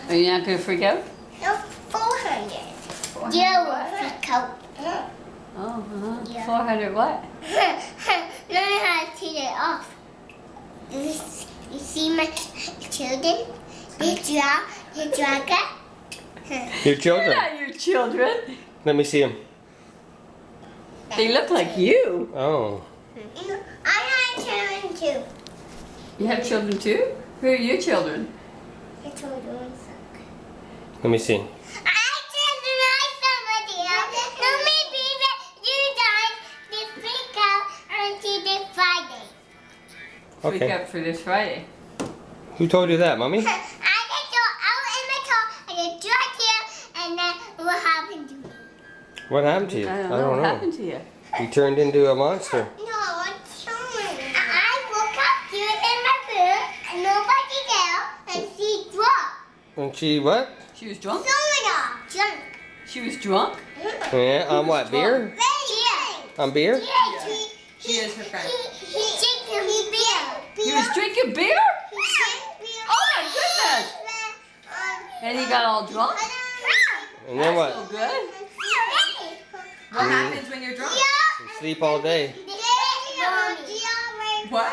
Are you not going to freak out? No, 400. You will freak out. Oh, Yeah. 400 what? Learn how to take it off. You see my children? They drag it. Your They're children. not your children. Let me see them. They look like you. Oh. I have children too. You have children too? Who are your children? The children suck. Let me see. I just like somebody else. No, maybe you guys they freak out until this Friday. Freak Okay. out for this Friday. Who told you that, Mommy? I just go out in the car and just drag here, and then what happened to me? What happened to you? I don't know what happened to you. You turned into a monster. No, what's wrong? I woke up here in my room and nobody there, and she dropped. And she what? She was drunk? Drunk. She was drunk? Yeah, on what? Beer? Yeah. On beer? She is her friend. He He was drinking beer? Oh my goodness! And he got all drunk? And then So what? good. What happens when you're drunk? You sleep all day. What?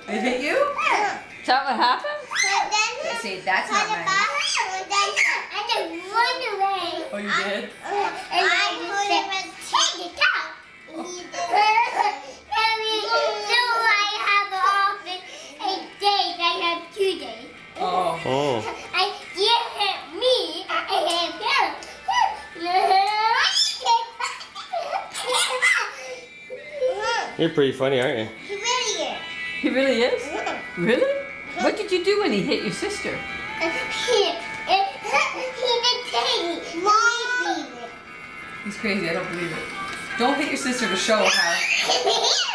They hit you? Is that what happened? See, that's not nice. I just run away. Oh, you did? And I couldn't take it out. So I have off 8 days. I have 2 days. Oh. Oh. I give him me. I have him. You're pretty funny, aren't you? He really is. He really is? Really? What did you do when he hit your sister? He did take me. Mom. He's crazy. I don't believe it. Don't hit your sister to show how.